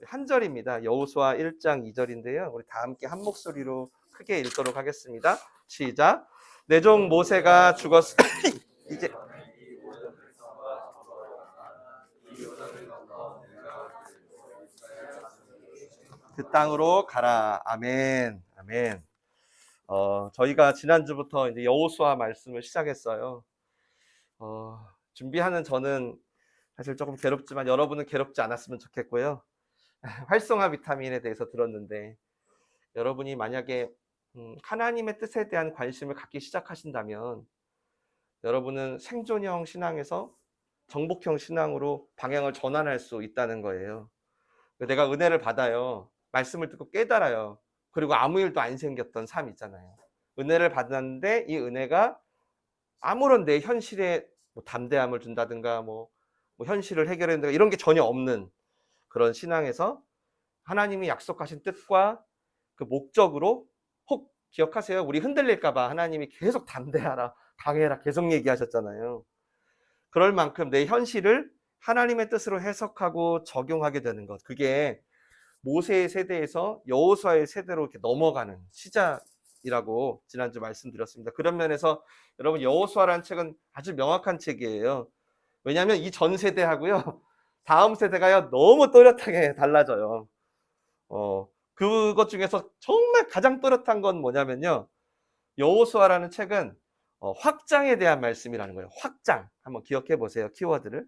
한 절입니다. 여호수아 1장 2절인데요. 우리 다 함께 한 목소리로 크게 읽도록 하겠습니다. 시작. 내 종 모세가 죽었 이제 그 땅으로 가라. 아멘. 아멘. 저희가 지난주부터 이제 여호수아 말씀을 시작했어요. 준비하는 저는 사실 조금 괴롭지만 여러분은 괴롭지 않았으면 좋겠고요. 활성화 비타민에 대해서 들었는데 여러분이 만약에 하나님의 뜻에 대한 관심을 갖기 시작하신다면 여러분은 생존형 신앙에서 정복형 신앙으로 방향을 전환할 수 있다는 거예요. 내가 은혜를 받아요. 말씀을 듣고 깨달아요. 그리고 아무 일도 안 생겼던 삶 있잖아요. 은혜를 받았는데 이 은혜가 아무런 내 현실에 담대함을 준다든가 현실을 해결한다든가 이런 게 전혀 없는 그런 신앙에서 하나님이 약속하신 뜻과 그 목적으로 혹 기억하세요? 우리 흔들릴까 봐 하나님이 계속 담대하라, 강해라 계속 얘기하셨잖아요. 그럴 만큼 내 현실을 하나님의 뜻으로 해석하고 적용하게 되는 것. 그게 모세의 세대에서 여호수아의 세대로 이렇게 넘어가는 시작이라고 지난주 말씀드렸습니다. 그런 면에서 여러분 여호수아라는 책은 아주 명확한 책이에요. 왜냐하면 이 전 세대하고요 다음 세대가요 너무 또렷하게 달라져요. 그것 중에서 정말 가장 또렷한 건 뭐냐면요, 여호수아라는 책은 확장에 대한 말씀이라는 거예요. 확장. 한번 기억해 보세요. 키워드를.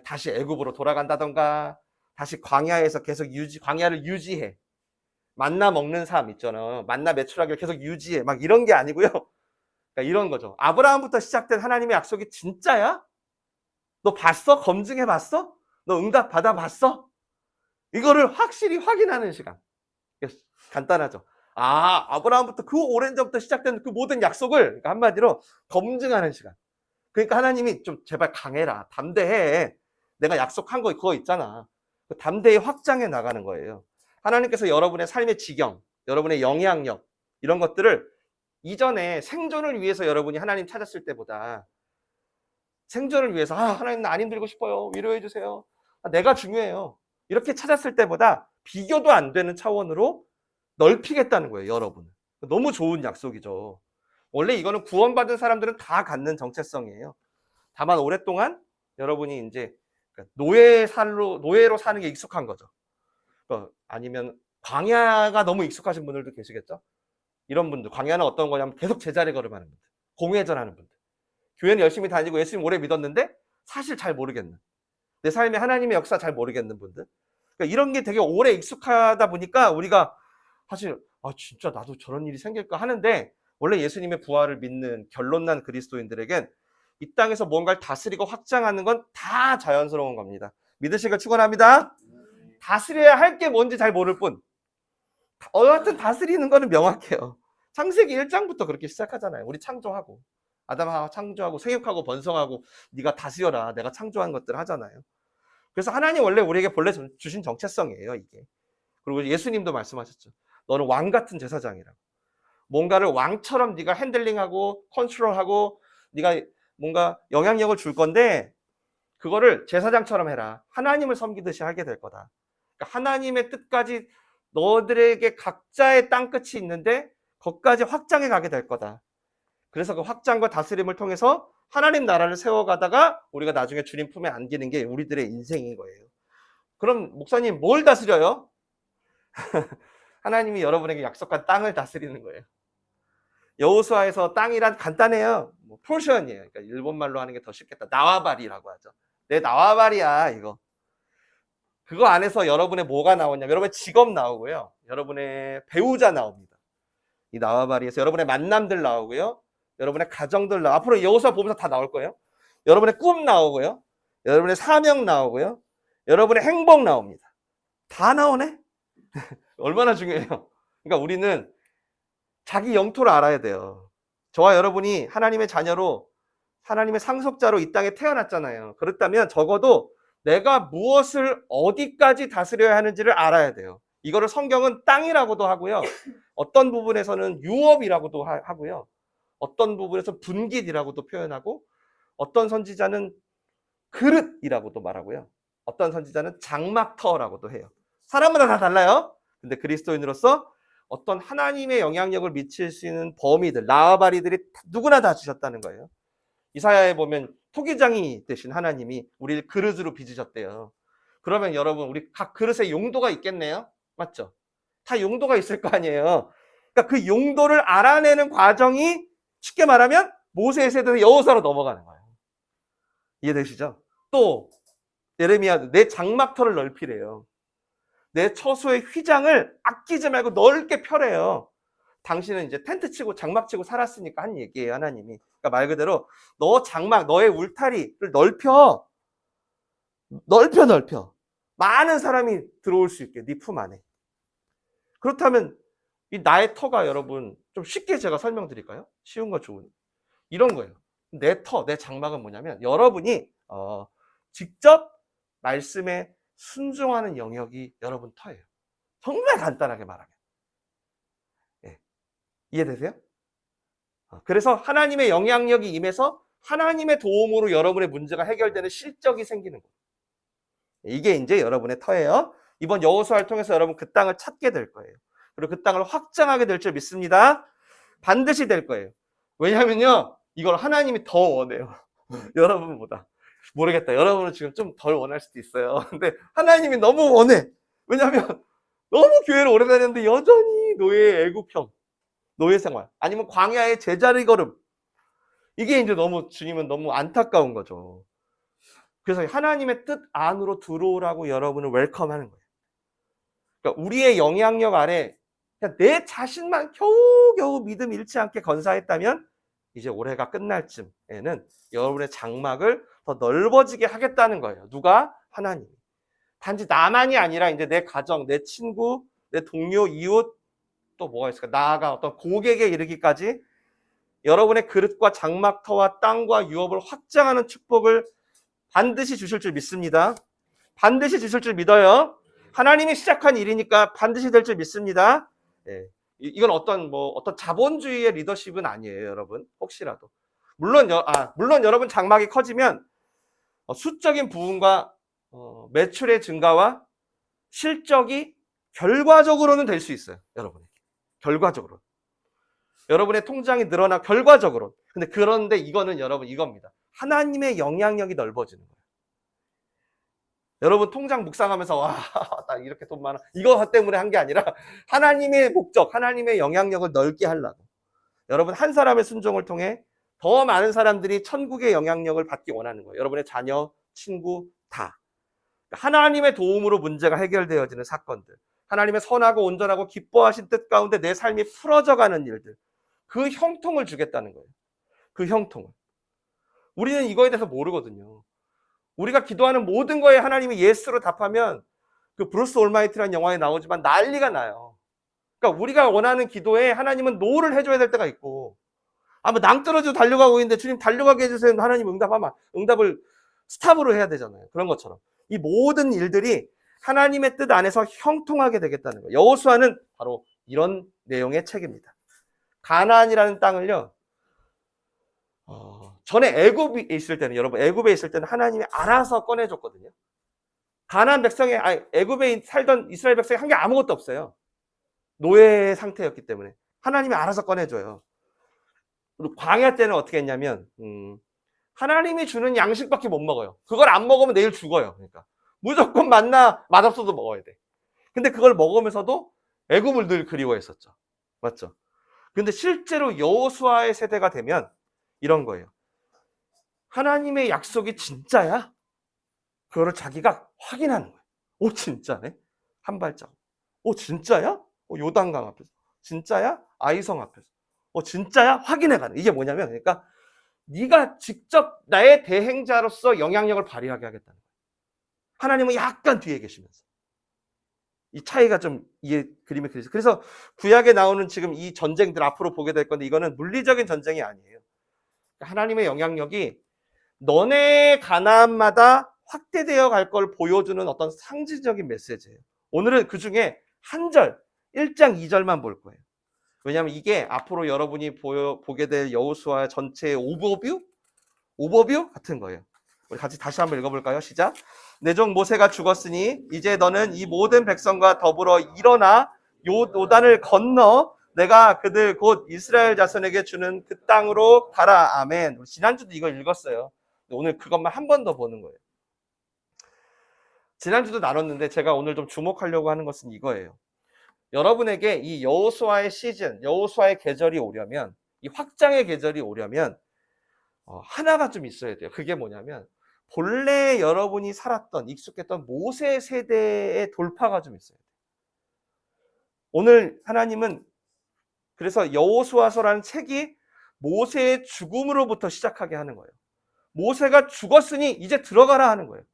다시 애굽으로 돌아간다던가 다시 광야에서 계속 광야를 유지해. 만나 먹는 삶 있잖아요. 만나 매출하기를 계속 유지해. 막 이런 게 아니고요. 그러니까 이런 거죠. 아브라함부터 시작된 하나님의 약속이 진짜야? 너 봤어? 검증해 봤어? 너 응답 받아 봤어? 이거를 확실히 확인하는 시간. 간단하죠. 아브라함부터 그 오랜 전부터 시작된 그 모든 약속을, 그러니까 한마디로 검증하는 시간. 그러니까 하나님이 좀 제발 강해라, 담대해. 내가 약속한 거 그거 있잖아. 담대히 확장해 나가는 거예요. 하나님께서 여러분의 삶의 지경, 여러분의 영향력 이런 것들을 이전에 생존을 위해서 여러분이 하나님 찾았을 때보다 생존을 위해서 하나님 나 안 힘들고 싶어요. 위로해 주세요. 내가 중요해요. 이렇게 찾았을 때보다 비교도 안 되는 차원으로 넓히겠다는 거예요, 여러분. 너무 좋은 약속이죠. 원래 이거는 구원받은 사람들은 다 갖는 정체성이에요. 다만 오랫동안 여러분이 이제 노예로 사는 게 익숙한 거죠. 아니면 광야가 너무 익숙하신 분들도 계시겠죠. 이런 분들, 광야는 어떤 거냐면 계속 제자리 걸음하는 분들, 공회전하는 분들, 교회는 열심히 다니고 예수님 오래 믿었는데 사실 잘 모르겠는, 내 삶에 하나님의 역사 잘 모르겠는 분들, 그러니까 이런 게 되게 오래 익숙하다 보니까 우리가 사실 진짜 나도 저런 일이 생길까 하는데, 원래 예수님의 부활을 믿는 결론난 그리스도인들에겐 이 땅에서 뭔가를 다스리고 확장하는 건 다 자연스러운 겁니다. 믿으시길 축원합니다. 다스려야 할 게 뭔지 잘 모를 뿐 여하튼 다스리는 거는 명확해요. 창세기 1장부터 그렇게 시작하잖아요. 우리 창조하고 아담하고 창조하고 생육하고 번성하고 네가 다스려라, 내가 창조한 것들 하잖아요. 그래서 하나님 원래 우리에게 본래 주신 정체성이에요, 이게. 그리고 예수님도 말씀하셨죠. 너는 왕 같은 제사장이라고. 뭔가를 왕처럼 네가 핸들링하고 컨트롤하고 네가 뭔가 영향력을 줄 건데 그거를 제사장처럼 해라. 하나님을 섬기듯이 하게 될 거다. 그러니까 하나님의 뜻까지 너들에게 각자의 땅끝이 있는데 거기까지 확장해 가게 될 거다. 그래서 그 확장과 다스림을 통해서 하나님 나라를 세워가다가 우리가 나중에 주님 품에 안기는 게 우리들의 인생인 거예요. 그럼 목사님 뭘 다스려요? 하나님이 여러분에게 약속한 땅을 다스리는 거예요. 여호수아에서 땅이란 간단해요. 포션이에요. 그러니까 일본말로 하는 게 더 쉽겠다. 나와바리라고 하죠. 내 나와바리야 이거. 그거 안에서 여러분의 뭐가 나오냐면 여러분의 직업 나오고요. 여러분의 배우자 나옵니다. 이 나와바리에서 여러분의 만남들 나오고요. 여러분의 가정들 앞으로 여호수아 보면서 다 나올 거예요. 여러분의 꿈 나오고요. 여러분의 사명 나오고요. 여러분의 행복 나옵니다. 다 나오네? 얼마나 중요해요. 그러니까 우리는 자기 영토를 알아야 돼요. 저와 여러분이 하나님의 자녀로, 하나님의 상속자로 이 땅에 태어났잖아요. 그렇다면 적어도 내가 무엇을 어디까지 다스려야 하는지를 알아야 돼요. 이거를 성경은 땅이라고도 하고요. 어떤 부분에서는 유업이라고도 하고요. 어떤 부분에서 분깃이라고도 표현하고, 어떤 선지자는 그릇이라고도 말하고요. 어떤 선지자는 장막터라고도 해요. 사람마다 다 달라요. 근데 그리스도인으로서 어떤 하나님의 영향력을 미칠 수 있는 범위들, 나와바리들이 누구나 다 주셨다는 거예요. 이사야에 보면 토기장이 되신 하나님이 우리를 그릇으로 빚으셨대요. 그러면 여러분, 우리 각 그릇에 용도가 있겠네요? 맞죠? 다 용도가 있을 거 아니에요. 그러니까 그 용도를 알아내는 과정이 쉽게 말하면 모세의 세대에서 여호수아로 넘어가는 거예요. 이해되시죠? 또 예레미야도 내 장막터를 넓히래요. 내 처소의 휘장을 아끼지 말고 넓게 펴래요. 당신은 이제 텐트 치고 장막 치고 살았으니까 한 얘기예요, 하나님이. 그러니까 말 그대로 너 장막, 너의 울타리를 넓혀. 많은 사람이 들어올 수 있게 네 품 안에. 그렇다면 이 나의 터가 여러분 좀 쉽게 제가 설명드릴까요? 쉬운 거 좋은. 이런 거예요. 내 터, 내 장막은 뭐냐면 여러분이 직접 말씀에 순종하는 영역이 여러분 터예요. 정말 간단하게 말하면. 예. 이해되세요? 그래서 하나님의 영향력이 임해서 하나님의 도움으로 여러분의 문제가 해결되는 실적이 생기는 거예요. 이게 이제 여러분의 터예요. 이번 여호수아를 통해서 여러분 그 땅을 찾게 될 거예요. 그리고 그 땅을 확장하게 될 줄 믿습니다. 반드시 될 거예요. 왜냐하면요, 이걸 하나님이 더 원해요. 여러분보다. 모르겠다. 여러분은 지금 좀 덜 원할 수도 있어요. 근데 하나님이 너무 원해. 왜냐하면 너무 교회를 오래 다녔는데 여전히 노예 애국형, 노예 생활, 아니면 광야의 제자리 걸음. 이게 이제 너무 주님은 너무 안타까운 거죠. 그래서 하나님의 뜻 안으로 들어오라고 여러분을 웰컴하는 거예요. 그러니까 우리의 영향력 아래 그냥 내 자신만 겨우겨우 믿음 잃지 않게 건사했다면 이제 올해가 끝날 쯤에는 여러분의 장막을 더 넓어지게 하겠다는 거예요. 누가? 하나님. 단지 나만이 아니라 이제 내 가정, 내 친구, 내 동료, 이웃, 또 뭐가 있을까? 나아가 어떤 고객에 이르기까지 여러분의 그릇과 장막터와 땅과 유업을 확장하는 축복을 반드시 주실 줄 믿습니다. 반드시 주실 줄 믿어요. 하나님이 시작한 일이니까 반드시 될 줄 믿습니다. 예. 이건 어떤 자본주의의 리더십은 아니에요, 여러분. 혹시라도. 물론 여러분 장막이 커지면 수적인 부분과 매출의 증가와 실적이 결과적으로는 될 수 있어요, 여러분에게. 결과적으로. 여러분의 통장이 늘어나 결과적으로. 그런데 이거는 여러분 이겁니다. 하나님의 영향력이 넓어지는 거예요. 여러분 통장 묵상하면서 와, 나 이렇게 돈 많아. 이거 때문에 한 게 아니라 하나님의 목적, 하나님의 영향력을 넓게 하려고. 여러분 한 사람의 순종을 통해 더 많은 사람들이 천국의 영향력을 받기 원하는 거예요. 여러분의 자녀, 친구 다. 하나님의 도움으로 문제가 해결되어지는 사건들. 하나님의 선하고 온전하고 기뻐하신 뜻 가운데 내 삶이 풀어져가는 일들. 그 형통을 주겠다는 거예요. 그 형통을. 우리는 이거에 대해서 모르거든요. 우리가 기도하는 모든 거에 하나님이 예스로 답하면 그 브루스 올마이트라는 영화에 나오지만 난리가 나요. 그러니까 우리가 원하는 기도에 하나님은 노를 해줘야 될 때가 있고, 뭐 낭떠러지로 달려가고 있는데 주님 달려가게 해주세요. 하나님 응답하면 응답을 스탑으로 해야 되잖아요. 그런 것처럼 이 모든 일들이 하나님의 뜻 안에서 형통하게 되겠다는 거예요. 여호수아는 바로 이런 내용의 책입니다. 가나안이라는 땅을요, 전에 애굽에 있을 때는, 여러분 애굽에 있을 때는 하나님이 알아서 꺼내줬거든요. 가나안 백성이, 애굽에 살던 이스라엘 백성이 한 게 아무것도 없어요. 노예 상태였기 때문에 하나님이 알아서 꺼내줘요. 그리고 광야 때는 어떻게 했냐면 하나님이 주는 양식밖에 못 먹어요. 그걸 안 먹으면 내일 죽어요. 그러니까 무조건 만나 맛없어도 먹어야 돼. 근데 그걸 먹으면서도 애굽을 늘 그리워했었죠. 맞죠? 근데 실제로 여호수아의 세대가 되면 이런 거예요. 하나님의 약속이 진짜야? 그거를 자기가 확인하는 거예요. 오, 진짜네? 한 발자국. 오, 진짜야? 요단강 앞에서. 진짜야? 아이성 앞에서. 진짜야? 확인해가는. 이게 뭐냐면, 그러니까 네가 직접 나의 대행자로서 영향력을 발휘하게 하겠다는 거예요. 하나님은 약간 뒤에 계시면서. 이 차이가 좀 그림에 그려서. 그래서 구약에 나오는 지금 이 전쟁들 앞으로 보게 될 건데 이거는 물리적인 전쟁이 아니에요. 하나님의 영향력이 너네 가나안마다 확대되어 갈 걸 보여주는 어떤 상징적인 메시지예요. 오늘은 그 중에 한 절, 1장 2절만 볼 거예요. 왜냐하면 이게 앞으로 여러분이 보게 될 여호수아 전체의 오버뷰 같은 거예요. 우리 같이 다시 한번 읽어볼까요? 시작. 내 종 모세가 죽었으니 이제 너는 이 모든 백성과 더불어 일어나 요단을 건너 내가 그들 곧 이스라엘 자손에게 주는 그 땅으로 가라. 아멘. 우리 지난주도 이거 읽었어요. 오늘 그것만 한 번 더 보는 거예요. 지난주도 나눴는데 제가 오늘 좀 주목하려고 하는 것은 이거예요. 여러분에게 이 여호수아의 시즌, 여호수아의 계절이 오려면, 이 확장의 계절이 오려면 하나가 좀 있어야 돼요. 그게 뭐냐면 본래 여러분이 살았던, 익숙했던 모세 세대의 돌파가 좀 있어야 돼요. 오늘 하나님은 그래서 여호수아서라는 책이 모세의 죽음으로부터 시작하게 하는 거예요. 모세가 죽었으니 이제 들어가라 하는 거예요.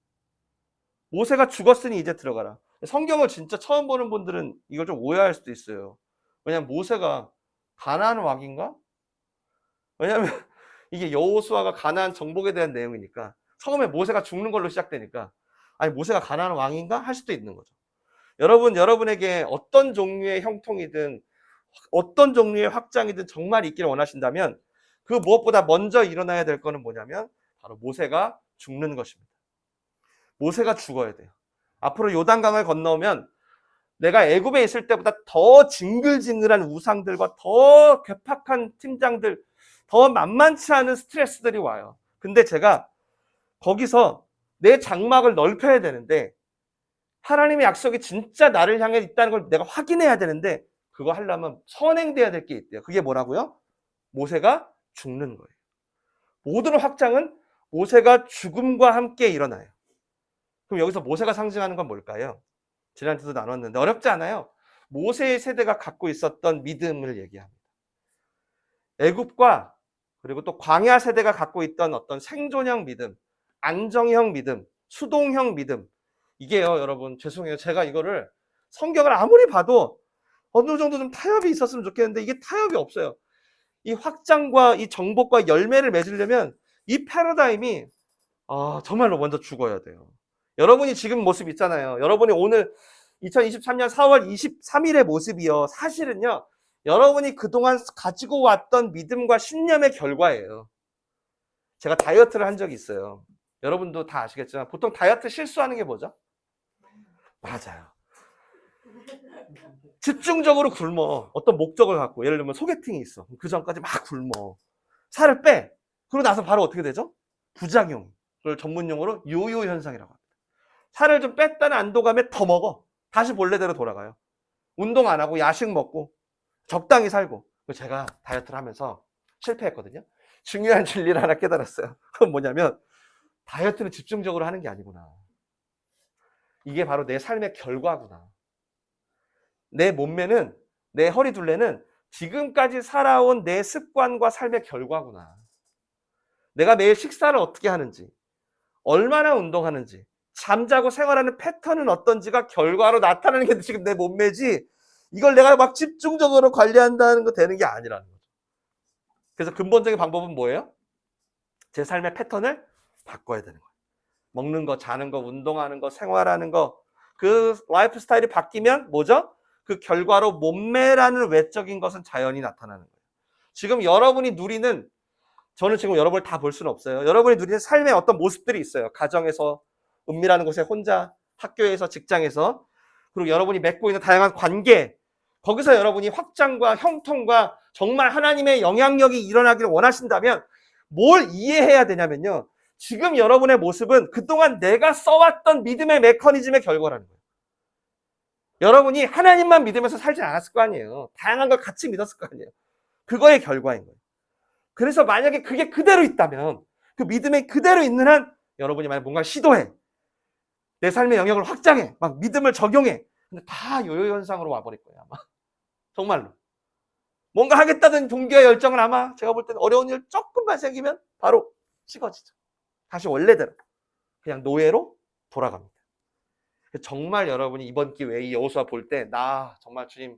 모세가 죽었으니 이제 들어가라. 성경을 진짜 처음 보는 분들은 이걸 좀 오해할 수도 있어요. 왜냐하면 모세가 가나안 왕인가? 왜냐하면 이게 여호수아가 가나안 정복에 대한 내용이니까 처음에 모세가 죽는 걸로 시작되니까 아니 모세가 가나안 왕인가? 할 수도 있는 거죠. 여러분에게 어떤 종류의 형통이든 어떤 종류의 확장이든 정말 있기를 원하신다면 그 무엇보다 먼저 일어나야 될 거는 뭐냐면 바로 모세가 죽는 것입니다. 모세가 죽어야 돼요. 앞으로 요단강을 건너오면 내가 애굽에 있을 때보다 더 징글징글한 우상들과 더 괴팍한 팀장들, 더 만만치 않은 스트레스들이 와요. 근데 제가 거기서 내 장막을 넓혀야 되는데 하나님의 약속이 진짜 나를 향해 있다는 걸 내가 확인해야 되는데 그거 하려면 선행돼야 될 게 있대요. 그게 뭐라고요? 모세가 죽는 거예요. 모든 확장은 모세가 죽음과 함께 일어나요. 그럼 여기서 모세가 상징하는 건 뭘까요? 지난주도 나눴는데 어렵지 않아요. 모세의 세대가 갖고 있었던 믿음을 얘기합니다. 애굽과 그리고 또 광야 세대가 갖고 있던 어떤 생존형 믿음, 안정형 믿음, 수동형 믿음. 이게요, 여러분, 죄송해요. 제가 이거를 성경을 아무리 봐도 어느 정도 좀 타협이 있었으면 좋겠는데 이게 타협이 없어요. 이 확장과 이 정복과 열매를 맺으려면 이 패러다임이 정말로 먼저 죽어야 돼요. 여러분이 지금 모습 있잖아요. 여러분이 오늘 2023년 4월 23일의 모습이요. 사실은요. 여러분이 그동안 가지고 왔던 믿음과 신념의 결과예요. 제가 다이어트를 한 적이 있어요. 여러분도 다 아시겠지만 보통 다이어트 실수하는 게 뭐죠? 맞아요. 집중적으로 굶어. 어떤 목적을 갖고. 예를 들면 소개팅이 있어. 그 전까지 막 굶어. 살을 빼. 그러고 나서 바로 어떻게 되죠? 부작용. 그걸 전문용어로 요요 현상이라고 합니다. 살을 좀 뺐다는 안도감에 더 먹어. 다시 본래대로 돌아가요. 운동 안 하고 야식 먹고 적당히 살고. 제가 다이어트를 하면서 실패했거든요. 중요한 진리를 하나 깨달았어요. 그건 뭐냐면 다이어트는 집중적으로 하는 게 아니구나. 이게 바로 내 삶의 결과구나. 내 몸매는, 내 허리둘레는 지금까지 살아온 내 습관과 삶의 결과구나. 내가 매일 식사를 어떻게 하는지, 얼마나 운동하는지, 잠자고 생활하는 패턴은 어떤지가 결과로 나타나는 게 지금 내 몸매지 이걸 내가 막 집중적으로 관리한다는 거 되는 게 아니라는 거죠. 그래서 근본적인 방법은 뭐예요? 제 삶의 패턴을 바꿔야 되는 거예요. 먹는 거, 자는 거, 운동하는 거, 생활하는 거, 그 라이프 스타일이 바뀌면 뭐죠? 그 결과로 몸매라는 외적인 것은 자연히 나타나는 거예요. 지금 여러분이 누리는, 저는 지금 여러분을 다 볼 수는 없어요. 여러분이 누리는 삶의 어떤 모습들이 있어요. 가정에서, 은밀한 곳에 혼자, 학교에서, 직장에서, 그리고 여러분이 맺고 있는 다양한 관계, 거기서 여러분이 확장과 형통과 정말 하나님의 영향력이 일어나기를 원하신다면 뭘 이해해야 되냐면요. 지금 여러분의 모습은 그동안 내가 써왔던 믿음의 메커니즘의 결과라는 거예요. 여러분이 하나님만 믿으면서 살지 않았을 거 아니에요. 다양한 걸 같이 믿었을 거 아니에요. 그거의 결과인 거예요. 그래서 만약에 그게 그대로 있다면, 그 믿음이 그대로 있는 한 여러분이 만약 뭔가 시도해, 내 삶의 영역을 확장해, 막 믿음을 적용해, 근데 다 요요 현상으로 와버릴 거예요, 아마. 정말로. 뭔가 하겠다는 동기와 열정은 아마 제가 볼 때는 어려운 일 조금만 생기면 바로 식어지죠. 다시 원래대로 그냥 노예로 돌아갑니다. 정말 여러분이 이번 기회에 이 여호수아 볼 때 나 정말 주님,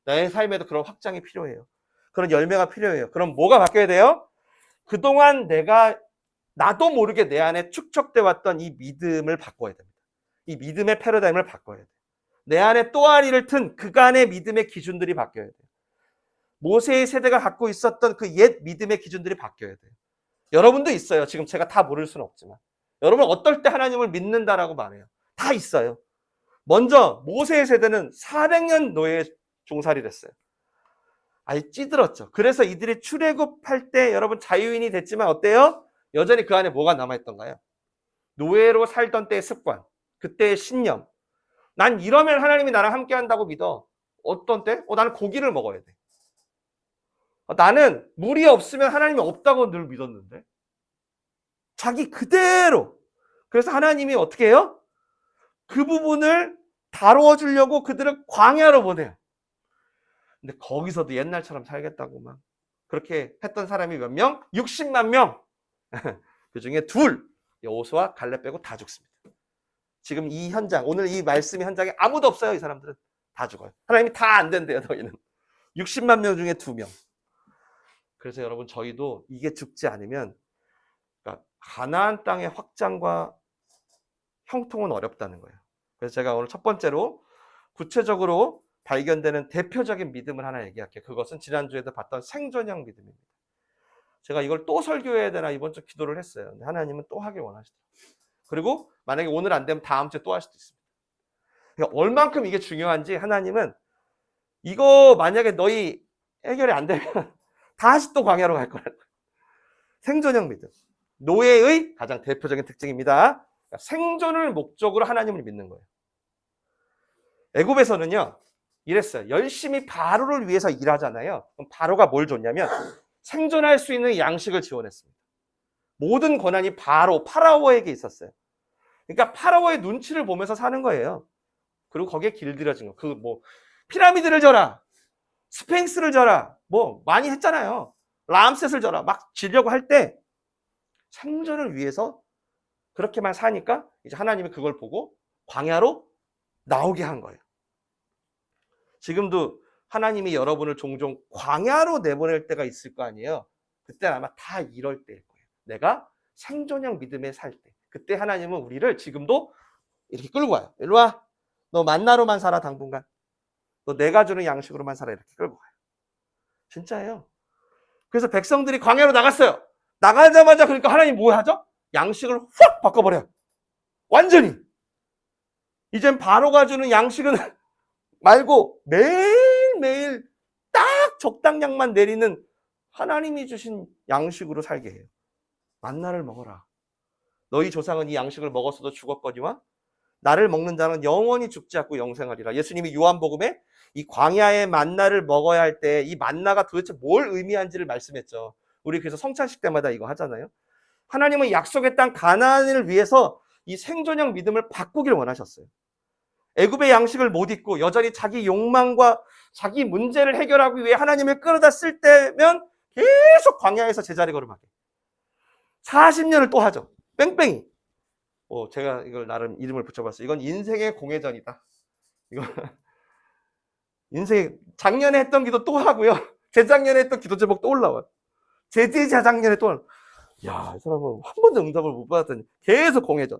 나의 삶에도 그런 확장이 필요해요. 그런 열매가 필요해요. 그럼 뭐가 바뀌어야 돼요? 그동안 내가 나도 모르게 내 안에 축적돼 왔던 이 믿음을 바꿔야 됩니다. 이 믿음의 패러다임을 바꿔야 돼요. 내 안에 또아리를 튼 그간의 믿음의 기준들이 바뀌어야 돼요. 모세의 세대가 갖고 있었던 그 옛 믿음의 기준들이 바뀌어야 돼요. 여러분도 있어요. 지금 제가 다 모를 수는 없지만. 여러분 어떨 때 하나님을 믿는다라고 말해요? 다 있어요. 먼저 모세의 세대는 400년 노예 종살이를 했어요. 아예 찌들었죠. 그래서 이들이 출애굽할 때 여러분 자유인이 됐지만 어때요? 여전히 그 안에 뭐가 남아있던가요? 노예로 살던 때의 습관, 그때의 신념. 난 이러면 하나님이 나랑 함께 한다고 믿어. 어떤 때? 나는 고기를 먹어야 돼. 나는 물이 없으면 하나님이 없다고 늘 믿었는데. 자기 그대로. 그래서 하나님이 어떻게 해요? 그 부분을 다루어 주려고 그들을 광야로 보내요. 근데 거기서도 옛날처럼 살겠다고 막 그렇게 했던 사람이 몇 명? 60만 명. 그 중에 둘, 여호수아 갈렙 빼고 다 죽습니다. 지금 이 현장, 오늘 이 말씀의 현장에 아무도 없어요. 이 사람들은 다 죽어요. 하나님이 다 안 된대요. 너희는 60만 명 중에 2명. 그래서 여러분 저희도 이게 죽지 않으면, 그러니까 가나안 땅의 확장과 형통은 어렵다는 거예요. 그래서 제가 오늘 첫 번째로 구체적으로 발견되는 대표적인 믿음을 하나 얘기할게요. 그것은 지난주에도 봤던 생존형 믿음입니다. 제가 이걸 또 설교해야 되나 이번 주 기도를 했어요. 근데 하나님은 또 하길 원하시더라고요. 그리고 만약에 오늘 안 되면 다음 주에 또 할 수도 있습니다. 그러니까 얼만큼 이게 중요한지 하나님은 이거 만약에 너희 해결이 안 되면 다시 또 광야로 갈 거라는 거예요. 생존형 믿음. 노예의 가장 대표적인 특징입니다. 그러니까 생존을 목적으로 하나님을 믿는 거예요. 애굽에서는요 이랬어요. 열심히 바로를 위해서 일하잖아요. 그럼 바로가 뭘 줬냐면 생존할 수 있는 양식을 지원했습니다. 모든 권한이 파라오에게 있었어요. 그러니까 파라오의 눈치를 보면서 사는 거예요. 그리고 거기에 길들여진 거. 피라미드를 져라, 스핑크스를 져라, 많이 했잖아요. 람셋을 져라, 막 지려고 할 때 생존을 위해서 그렇게만 사니까 이제 하나님이 그걸 보고 광야로 나오게 한 거예요. 지금도 하나님이 여러분을 종종 광야로 내보낼 때가 있을 거 아니에요. 그때는 아마 다 이럴 때일 거예요. 내가 생존형 믿음에 살 때. 그때 하나님은 우리를 지금도 이렇게 끌고 와요. 일로 와. 너 만나로만 살아 당분간. 너 내가 주는 양식으로만 살아. 이렇게 끌고 와요. 진짜예요. 그래서 백성들이 광야로 나갔어요. 나가자마자 그러니까 하나님 뭐 하죠? 양식을 확 바꿔버려요. 완전히. 이젠 바로가 주는 양식은 말고 매일매일 딱 적당량만 내리는 하나님이 주신 양식으로 살게 해요. 만나를 먹어라. 너희 조상은 이 양식을 먹었어도 죽었거니와 나를 먹는 자는 영원히 죽지 않고 영생하리라. 예수님이 요한복음에 이 광야의 만나를 먹어야 할 때 이 만나가 도대체 뭘 의미한지를 말씀했죠. 우리 그래서 성찬식 때마다 이거 하잖아요. 하나님은 약속의 땅 가나안을 위해서 이 생존형 믿음을 바꾸길 원하셨어요. 애굽의 양식을 못 잊고 여전히 자기 욕망과 자기 문제를 해결하기 위해 하나님을 끌어다 쓸 때면 계속 광야에서 제자리 걸음하게 40년을 또 하죠. 뺑뺑이. 제가 이걸 나름 이름을 붙여봤어요. 이건 인생의 공회전이다. 이거 인생 작년에 했던 기도 또 하고요. 재작년에 했던 기도 제목 또 올라와요. 재작년에 또 올라와요. 야, 이 사람은 한 번도 응답을 못 받았더니 계속 공회전.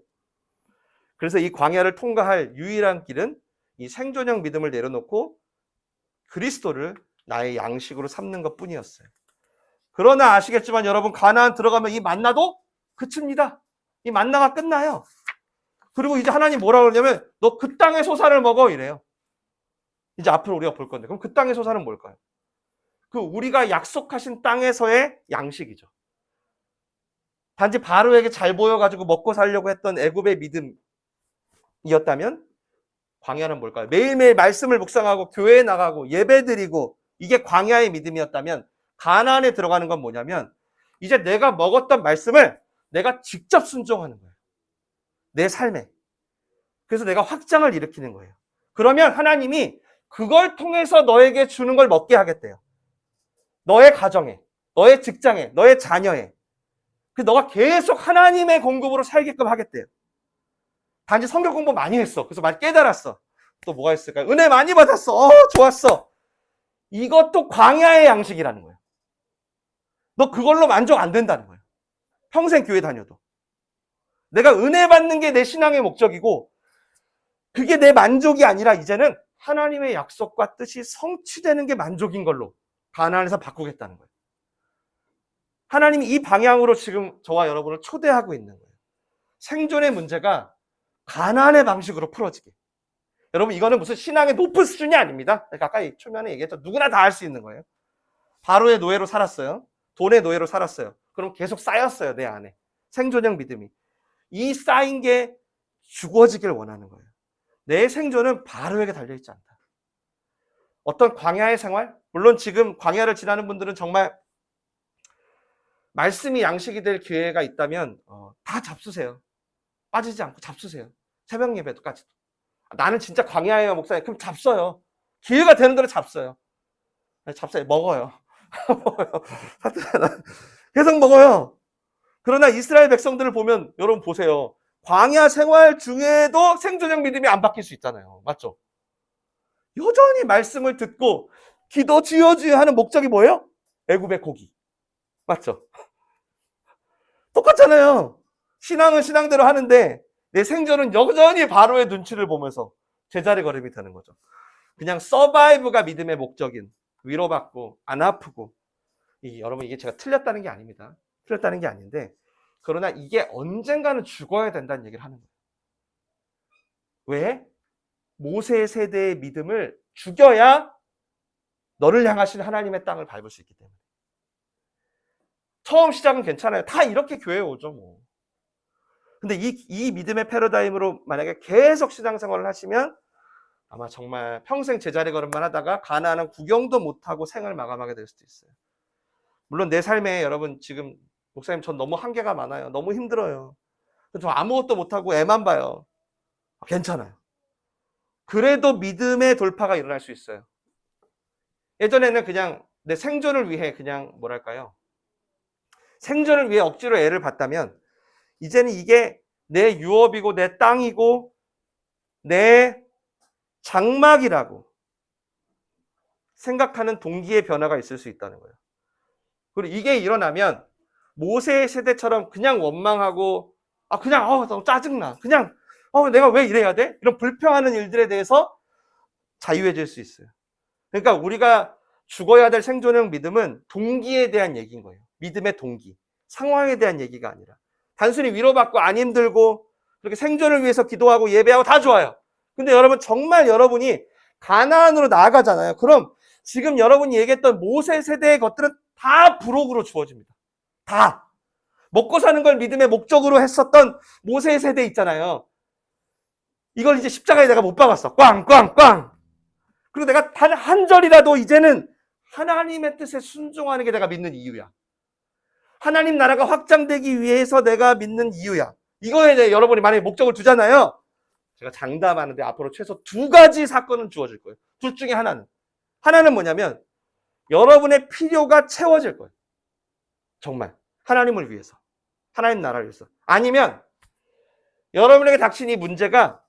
그래서 이 광야를 통과할 유일한 길은 이 생존형 믿음을 내려놓고 그리스도를 나의 양식으로 삼는 것뿐이었어요. 그러나 아시겠지만 여러분 가나안 들어가면 이 만나도 그칩니다. 이 만나가 끝나요. 그리고 이제 하나님 뭐라 그러냐면 너 그 땅의 소산을 먹어 이래요. 이제 앞으로 우리가 볼 건데 그럼 그 땅의 소산은 뭘까요? 그 우리가 약속하신 땅에서의 양식이죠. 단지 바로에게 잘 보여가지고 먹고 살려고 했던 애굽의 믿음이었다면 광야는 뭘까요? 매일매일 말씀을 묵상하고 교회에 나가고 예배드리고 이게 광야의 믿음이었다면 가나안에 들어가는 건 뭐냐면 이제 내가 먹었던 말씀을 내가 직접 순종하는 거예요. 내 삶에. 그래서 내가 확장을 일으키는 거예요. 그러면 하나님이 그걸 통해서 너에게 주는 걸 먹게 하겠대요. 너의 가정에, 너의 직장에, 너의 자녀에. 너가 계속 하나님의 공급으로 살게끔 하겠대요. 단지 성경 공부 많이 했어. 그래서 말 깨달았어. 또 뭐가 있을까요? 은혜 많이 받았어. 좋았어. 이것도 광야의 양식이라는 거예요. 너 그걸로 만족 안 된다는 거예요. 평생 교회 다녀도. 내가 은혜 받는 게 내 신앙의 목적이고 그게 내 만족이 아니라 이제는 하나님의 약속과 뜻이 성취되는 게 만족인 걸로 가나안에서 바꾸겠다는 거예요. 하나님이 이 방향으로 지금 저와 여러분을 초대하고 있는 거예요. 생존의 문제가 가나안의 방식으로 풀어지게. 여러분, 이거는 무슨 신앙의 높은 수준이 아닙니다. 아까 초면에 얘기했죠. 누구나 다 할 수 있는 거예요. 바로의 노예로 살았어요. 돈의 노예로 살았어요. 그럼 계속 쌓였어요, 내 안에. 생존형 믿음이. 이 쌓인 게 죽어지길 원하는 거예요. 내 생존은 바로에게 달려있지 않다. 어떤 광야의 생활? 물론 지금 광야를 지나는 분들은 정말 말씀이 양식이 될 기회가 있다면 다 잡수세요. 빠지지 않고 잡수세요. 새벽 예배도까지도. 나는 진짜 광야예요, 목사님. 그럼 잡숴요. 기회가 되는 대로 잡숴요. 잡숴요. 먹어요. 계속 먹어요. 그러나 이스라엘 백성들을 보면 여러분 보세요. 광야 생활 중에도 생존형 믿음이 안 바뀔 수 있잖아요. 맞죠? 여전히 말씀을 듣고 기도 주여 주여 하는 목적이 뭐예요? 애굽의 고기. 맞죠? 똑같잖아요. 신앙은 신앙대로 하는데 내 생존은 여전히 바로의 눈치를 보면서 제자리 걸음이 되는 거죠. 그냥 서바이브가 믿음의 목적인 위로받고 안 아프고 여러분 이게 제가 틀렸다는 게 아닙니다. 틀렸다는 게 아닌데 그러나 이게 언젠가는 죽어야 된다는 얘기를 하는 거예요. 왜? 모세 세대의 믿음을 죽여야 너를 향하신 하나님의 땅을 밟을 수 있기 때문에. 처음 시작은 괜찮아요. 다 이렇게 교회에 오죠 뭐. 근데 이 믿음의 패러다임으로 만약에 계속 신앙생활을 하시면 아마 정말 평생 제자리 걸음만 하다가 가나안은 구경도 못하고 생을 마감하게 될 수도 있어요. 물론 내 삶에 여러분 지금 목사님 전 너무 한계가 많아요. 너무 힘들어요. 저 아무것도 못하고 애만 봐요. 괜찮아요. 그래도 믿음의 돌파가 일어날 수 있어요. 예전에는 그냥 내 생존을 위해 그냥 뭐랄까요? 생존을 위해 억지로 애를 봤다면 이제는 이게 내 유업이고 내 땅이고 내 장막이라고 생각하는 동기의 변화가 있을 수 있다는 거예요. 그리고 이게 일어나면 모세의 세대처럼 그냥 원망하고 그냥 너무 짜증나. 그냥 내가 왜 이래야 돼? 이런 불평하는 일들에 대해서 자유해질 수 있어요. 그러니까 우리가 죽어야 될 생존형 믿음은 동기에 대한 얘기인 거예요. 믿음의 동기. 상황에 대한 얘기가 아니라. 단순히 위로받고 안 힘들고 그렇게 생존을 위해서 기도하고 예배하고 다 좋아요. 근데 여러분 정말 여러분이 가나안으로 나아가잖아요. 그럼 지금 여러분이 얘기했던 모세 세대의 것들은 다 부록으로 주어집니다. 다. 먹고 사는 걸 믿음의 목적으로 했었던 모세 세대 있잖아요. 이걸 이제 십자가에 내가 못 박았어. 꽝꽝꽝. 그리고 내가 단 한 절이라도 이제는 하나님의 뜻에 순종하는 게 내가 믿는 이유야. 하나님 나라가 확장되기 위해서 내가 믿는 이유야. 이거에 대해 여러분이 만약에 목적을 두잖아요. 제가 장담하는데 앞으로 최소 2가지 사건은 주어질 거예요. 둘 중에 하나는. 하나는 뭐냐면 여러분의 필요가 채워질 거예요. 정말. 하나님을 위해서. 하나님 나라를 위해서. 아니면 여러분에게 닥친 이 문제가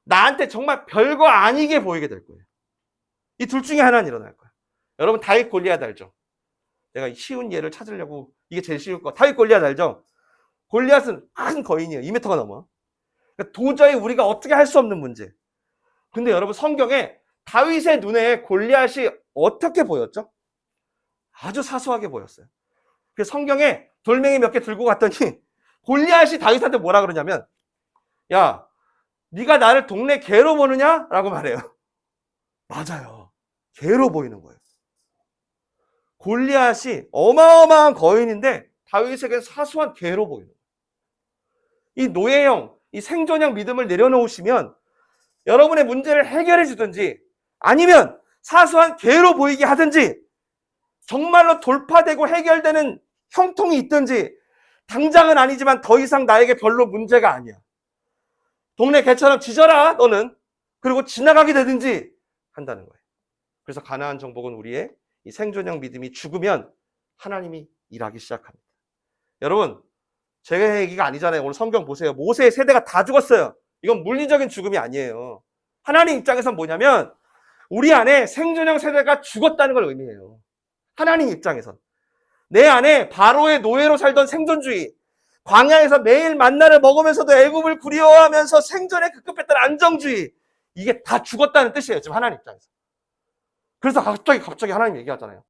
나한테 정말 별거 아니게 보이게 될 거예요. 이 둘 중에 하나는 일어날 거예요. 여러분 다윗 골리앗 알죠? 내가 쉬운 예를 찾으려고 이게 제일 쉬울 거. 다윗 골리앗 알죠? 골리앗은 큰 거인이에요. 2m가 넘어. 그러니까 도저히 우리가 어떻게 할 수 없는 문제. 근데 여러분 성경에 다윗의 눈에 골리앗이 어떻게 보였죠? 아주 사소하게 보였어요. 그래서 성경에 돌멩이 몇 개 들고 갔더니 골리앗이 다윗한테 뭐라 그러냐면 야, 네가 나를 동네 개로 보느냐? 라고 말해요. 맞아요. 개로 보이는 거예요. 골리앗이 어마어마한 거인인데 다윗에게 사소한 개로 보이는 거예요. 이 노예형, 이 생존형 믿음을 내려놓으시면 여러분의 문제를 해결해 주든지 아니면 사소한 개로 보이게 하든지 정말로 돌파되고 해결되는 형통이 있든지 당장은 아니지만 더 이상 나에게 별로 문제가 아니야. 동네 개처럼 짖어라 너는. 그리고 지나가게 되든지 한다는 거예요. 그래서 가나안 정복은 우리의 이 생존형 믿음이 죽으면 하나님이 일하기 시작합니다. 여러분 제 얘기가 아니잖아요. 오늘 성경 보세요. 모세의 세대가 다 죽었어요. 이건 물리적인 죽음이 아니에요. 하나님 입장에선 뭐냐면 우리 안에 생존형 세대가 죽었다는 걸 의미해요. 하나님 입장에선. 내 안에 바로의 노예로 살던 생존주의, 광야에서 매일 만나를 먹으면서도 애굽을 그리워하면서 생존에 급급했던 안정주의, 이게 다 죽었다는 뜻이에요. 지금 하나님 입장에서. 그래서 갑자기 하나님 얘기하잖아요.